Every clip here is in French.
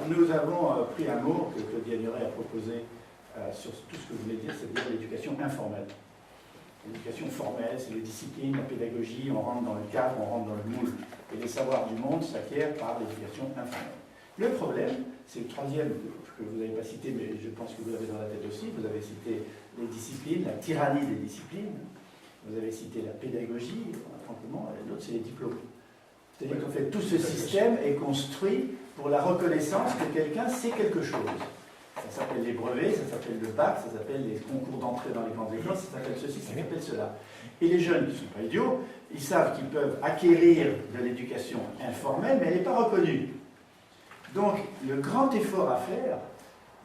nous avons pris un mot que Claudia Nuret a proposé sur tout ce que vous voulez dire, c'est-à-dire l'éducation informelle. L'éducation formelle, c'est les disciplines, la pédagogie, on rentre dans le cadre, on rentre dans le moule. Et les savoirs du monde s'acquièrent par l'éducation informelle. Le problème, c'est le troisième que vous n'avez pas cité, mais je pense que vous l'avez dans la tête aussi. Vous avez cité les disciplines, la tyrannie des disciplines. Vous avez cité la pédagogie, francement, et l'autre, c'est les diplômes. C'est-à-dire qu'en fait, tout ce système est construit pour la reconnaissance que quelqu'un sait quelque chose. Ça s'appelle les brevets, ça s'appelle le bac, ça s'appelle les concours d'entrée dans les grandes écoles, ça s'appelle ceci, ça s'appelle cela. Et les jeunes qui ne sont pas idiots, ils savent qu'ils peuvent acquérir de l'éducation informelle, mais elle n'est pas reconnue. Donc, le grand effort à faire,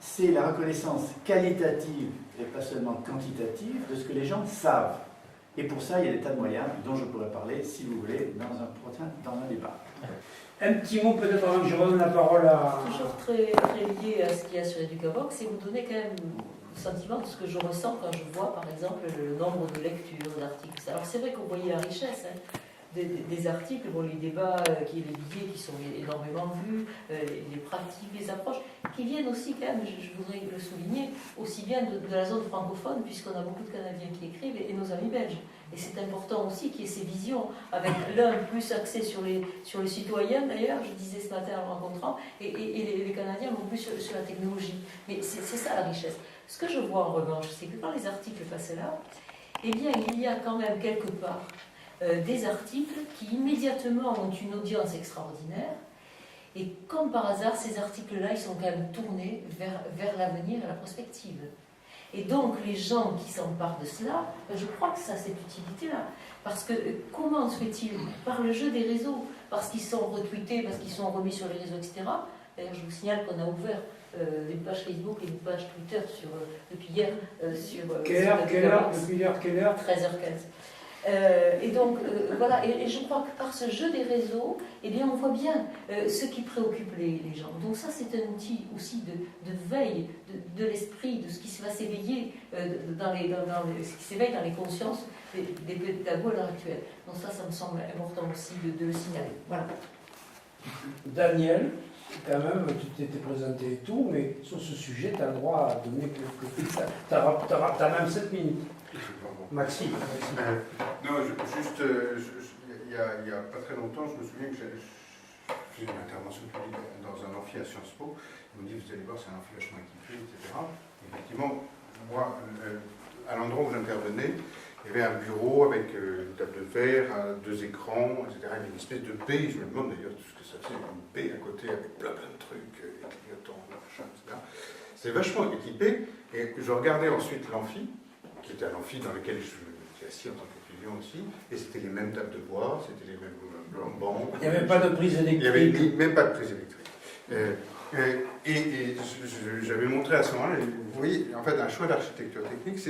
c'est la reconnaissance qualitative et pas seulement quantitative de ce que les gens savent. Et pour ça, il y a des tas de moyens dont je pourrais parler, si vous voulez, dans un débat. Un petit mot peut-être avant que je redonne la parole à... Toujours très lié à ce qu'il y a sur EducaVox, c'est vous donner quand même le sentiment de ce que je ressens quand je vois, par exemple, le nombre de lectures, d'articles. Alors c'est vrai qu'on voyait la richesse des articles, bon, les débats, les billets qui sont énormément vus, les pratiques, les approches, qui viennent aussi quand même, je voudrais le souligner, aussi bien de la zone francophone, puisqu'on a beaucoup de Canadiens qui écrivent, et nos amis belges. Et c'est important aussi qu'il y ait ces visions, avec l'un plus axé sur les citoyens, d'ailleurs, je disais ce matin en rencontrant, et les Canadiens vont plus sur la technologie. Mais c'est ça la richesse. Ce que je vois en revanche, c'est que quand les articles passent là, eh bien, il y a quand même quelque part des articles qui immédiatement ont une audience extraordinaire, et comme par hasard, ces articles-là, ils sont quand même tournés vers l'avenir et la prospective. Et donc, les gens qui s'emparent de cela, je crois que ça a cette utilité-là. Parce que comment se fait-il? Par le jeu des réseaux, parce qu'ils sont retweetés, parce qu'ils sont remis sur les réseaux, etc. D'ailleurs, je vous signale qu'on a ouvert une page Facebook et une page Twitter depuis hier sur... Quelle heure depuis hier, quelle heure 13h15. Et donc, voilà, et je crois que par ce jeu des réseaux, eh bien, on voit bien ce qui préoccupe les gens. Donc ça, c'est un outil aussi de veille de l'esprit, de ce qui va s'éveiller ce qui s'éveille dans les consciences des pédagogues à l'heure actuelle. Donc ça me semble important aussi de le signaler. Voilà. Daniel, quand même, tu t'étais présenté et tout, mais sur ce sujet, tu as le droit à donner quelques... Tu as même 7 minutes. Maxime. Non, juste, il y a pas très longtemps, je me souviens que j'ai fait une intervention publique dans un amphi à Sciences Po. Ils m'ont dit, vous allez voir, c'est un amphi vachement équipé, etc. Effectivement, moi, à l'endroit où j'intervenais, il y avait un bureau avec une table de verre, 2 écrans, etc. Il y avait une espèce de baie, je me demande d'ailleurs ce que ça fait, une baie à côté avec plein de trucs, des clignotants, machin, etc. C'est vachement équipé, et je regardais ensuite l'amphi, qui était un amphi dans lequel je m'étais assis en tant qu'étudiant aussi, et c'était les mêmes tables de bois, c'était les mêmes bancs. Il n'y avait pas de prise électrique. Il n'y avait même pas de prise électrique. Et j'avais montré à ce moment-là, vous voyez, en fait, un choix d'architecture technique,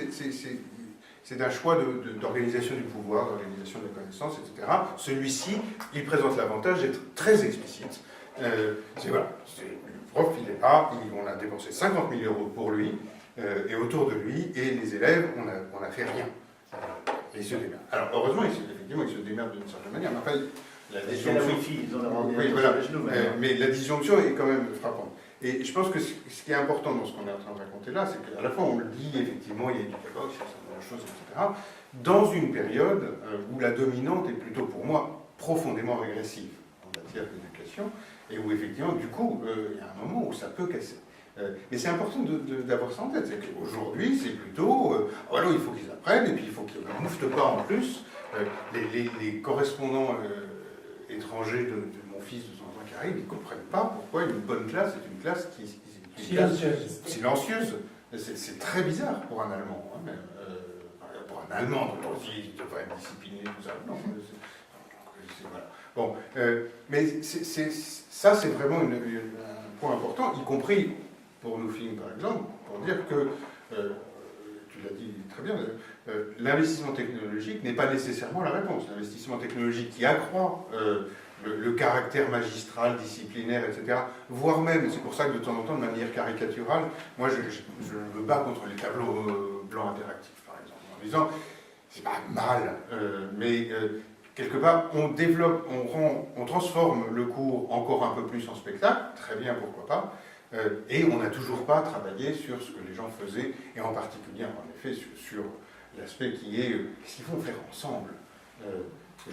c'est un choix d'organisation du pouvoir, d'organisation de la connaissance, etc. Celui-ci, il présente l'avantage d'être très explicite. Voilà, le prof, il est là, on a dépensé 50 000 € pour lui, et autour de lui, et les élèves, on n'a fait rien. Et ils se démerdent. Alors, heureusement, effectivement, ils se démerdent d'une certaine manière, mais enfin, la disjonction... Oui, voilà. Mais la disjonction est quand même frappante. Et je pense que ce qui est important dans ce qu'on est en train de raconter là, c'est qu'à la fois, on le dit, effectivement, il y a du EducaVox, il y a certaines choses, etc., dans une période où la dominante est plutôt, pour moi, profondément régressive en matière d'éducation, et où, effectivement, du coup, il y a un moment où ça peut casser. Mais c'est important d'avoir ça en tête, c'est qu'aujourd'hui, c'est plutôt, voilà, il faut qu'ils apprennent, et puis il faut qu'ils ne mouftent pas en plus. Les correspondants étrangers de mon fils de 100 ans qui arrivent, ils ne comprennent pas pourquoi une bonne classe est une classe qui silencieuse. Silencieuse. C'est très bizarre pour un Allemand. Hein, pour un Allemand, il devrait être discipliné, tout ça. Non, voilà. Bon, mais ça, c'est vraiment un point important, y compris pour nos films, par exemple, pour dire que, tu l'as dit très bien, l'investissement technologique n'est pas nécessairement la réponse. L'investissement technologique qui accroît le caractère magistral, disciplinaire, etc., voire même, c'est pour ça que de temps en temps, de manière caricaturale, moi je me bats contre les tableaux blancs interactifs, par exemple, en disant, c'est pas mal, mais quelque part, on développe, on transforme le cours encore un peu plus en spectacle, très bien, pourquoi pas, et on n'a toujours pas travaillé sur ce que les gens faisaient, et en particulier, en effet, sur l'aspect qui est qu'est-ce qu'il faut faire ensemble.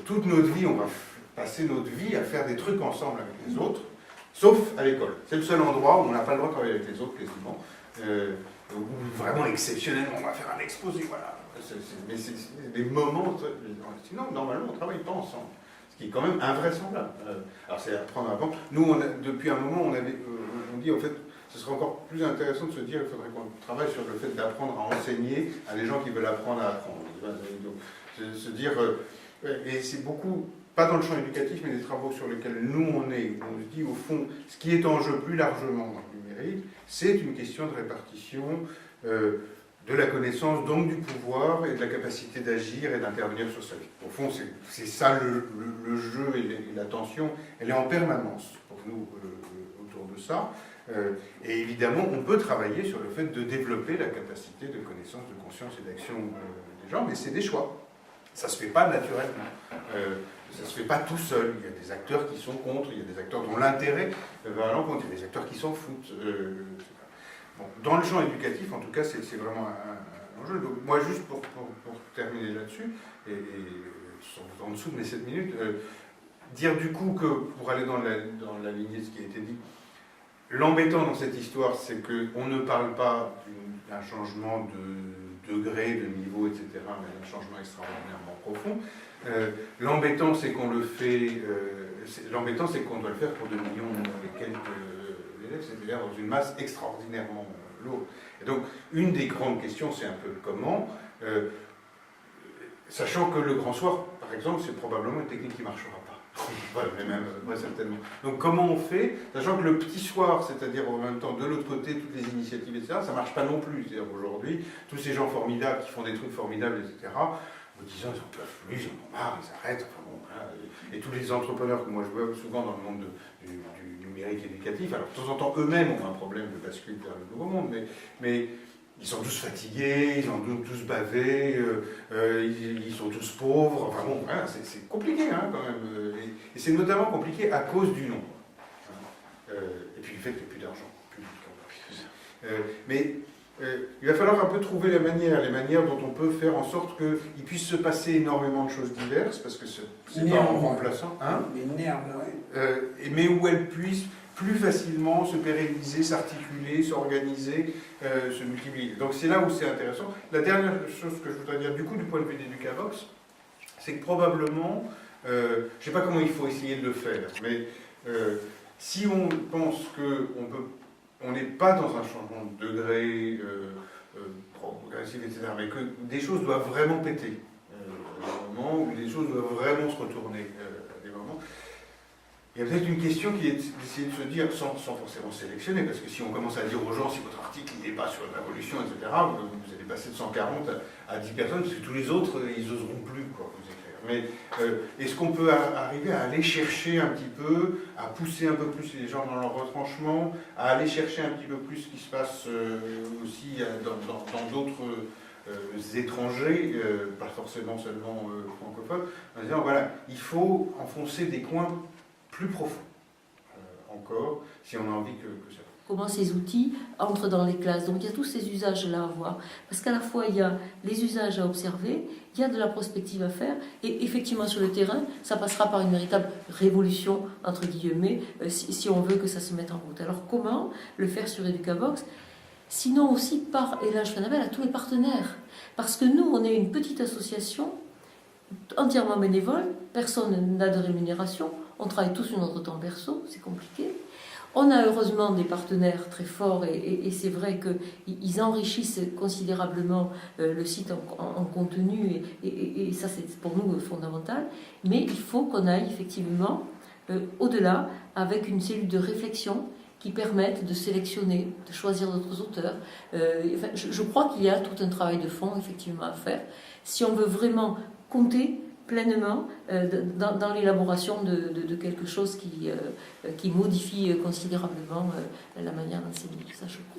Toute notre vie, on va passer notre vie à faire des trucs ensemble avec les autres, sauf à l'école. C'est le seul endroit où on n'a pas le droit de travailler avec les autres, quasiment. Où vraiment exceptionnellement, on va faire un exposé, voilà. Mais c'est des moments, sinon, normalement, on ne travaille pas ensemble. Ce qui est quand même invraisemblable. Alors, c'est à prendre avant. Nous, depuis un moment, on dit, en fait, ce serait encore plus intéressant de se dire qu'il faudrait qu'on travaille sur le fait d'apprendre à enseigner à des gens qui veulent apprendre à apprendre. Donc, se dire, et c'est beaucoup, pas dans le champ éducatif, mais des travaux sur lesquels nous on est, où on se dit, au fond, ce qui est en jeu plus largement dans le numérique, c'est une question de répartition de la connaissance, donc du pouvoir et de la capacité d'agir et d'intervenir sur sa vie. Au fond, c'est ça le jeu et la tension, elle est en permanence pour nous autour de ça. Et évidemment, on peut travailler sur le fait de développer la capacité de connaissance, de conscience et d'action des gens, mais c'est des choix. Ça ne se fait pas naturellement. Ça ne se fait pas tout seul. Il y a des acteurs qui sont contre, il y a des acteurs dont l'intérêt va à l'encontre, il y a des acteurs qui s'en foutent. Bon, dans le champ éducatif, en tout cas, c'est vraiment un enjeu. Donc, moi, juste pour terminer là-dessus, et en dessous de mes 7 minutes, dire du coup que, pour aller dans la lignée de ce qui a été dit, l'embêtant dans cette histoire, c'est qu'on ne parle pas d'un changement de degré, de niveau, etc., mais d'un changement extraordinairement profond. L'embêtant, c'est qu'on le fait. L'embêtant, c'est qu'on doit le faire pour 2 millions et quelques élèves, c'est-à-dire dans une masse extraordinairement lourde. Et donc, une des grandes questions, c'est un peu le comment. Sachant que le grand soir, par exemple, c'est probablement une technique qui ne marchera pas. Voilà, mais même, certainement. Donc comment on fait, sachant que le petit soir, c'est-à-dire en même temps de l'autre côté, toutes les initiatives, etc., ça ne marche pas non plus. C'est-à-dire aujourd'hui, tous ces gens formidables qui font des trucs formidables, etc., en disant ils n'en peuvent plus, ils en ont marre, ils arrêtent, enfin bon, voilà. Et tous les entrepreneurs que moi je vois souvent dans le monde du numérique éducatif, alors de temps en temps eux-mêmes ont un problème de bascule vers le nouveau monde, mais ils sont tous fatigués, ils ont tous bavé, ils sont tous pauvres, enfin bon, voilà, c'est compliqué hein, quand même. Et c'est notamment compliqué à cause du nombre. Et puis le fait qu'il n'y ait plus d'argent public. Mais il va falloir un peu trouver les manières dont on peut faire en sorte qu'il puisse se passer énormément de choses diverses, parce que c'est pas en remplaçant. Hein, mais où elles puissent plus facilement se pérenniser, s'articuler, s'organiser, se multiplier. Donc c'est là où c'est intéressant. La dernière chose que je voudrais dire, du coup, du point de vue d'Educavox, c'est que probablement, je ne sais pas comment il faut essayer de le faire, mais si on pense qu'on n'est pas dans un changement de degré progressif, etc., mais que des choses doivent vraiment péter, à des moments où des choses doivent vraiment se retourner, à des moments, il y a peut-être une question qui est d'essayer de se dire, sans forcément sélectionner, parce que si on commence à dire aux gens, si votre article n'est pas sur la révolution, etc., vous allez passer de 140 à 10 personnes, parce que tous les autres, ils n'oseront plus vous écrire. Mais est-ce qu'on peut arriver à aller chercher un petit peu, à pousser un peu plus les gens dans leur retranchement, à aller chercher un petit peu plus ce qui se passe aussi dans d'autres étrangers, pas forcément seulement francophones, en disant, voilà, il faut enfoncer des coins plus profond encore, si on a envie que ça. Comment ces outils entrent dans les classes. Donc il y a tous ces usages-là à voir. Parce qu'à la fois, il y a les usages à observer, il y a de la prospective à faire, et effectivement sur le terrain, ça passera par une véritable révolution, entre guillemets, si on veut que ça se mette en route. Alors comment le faire sur Educavox ? Sinon aussi par, et là je fais un appel à tous les partenaires. Parce que nous, on est une petite association, entièrement bénévole, personne n'a de rémunération, on travaille tous sur notre temps perso, c'est compliqué. On a heureusement des partenaires très forts et c'est vrai qu'ils enrichissent considérablement le site en contenu et ça c'est pour nous fondamental. Mais il faut qu'on aille effectivement au-delà avec une cellule de réflexion qui permette de sélectionner, de choisir d'autres auteurs. Je crois qu'il y a tout un travail de fond effectivement à faire. Si on veut vraiment compter pleinement dans l'élaboration de quelque chose qui modifie considérablement la manière d'enseigner. Ça, je crois.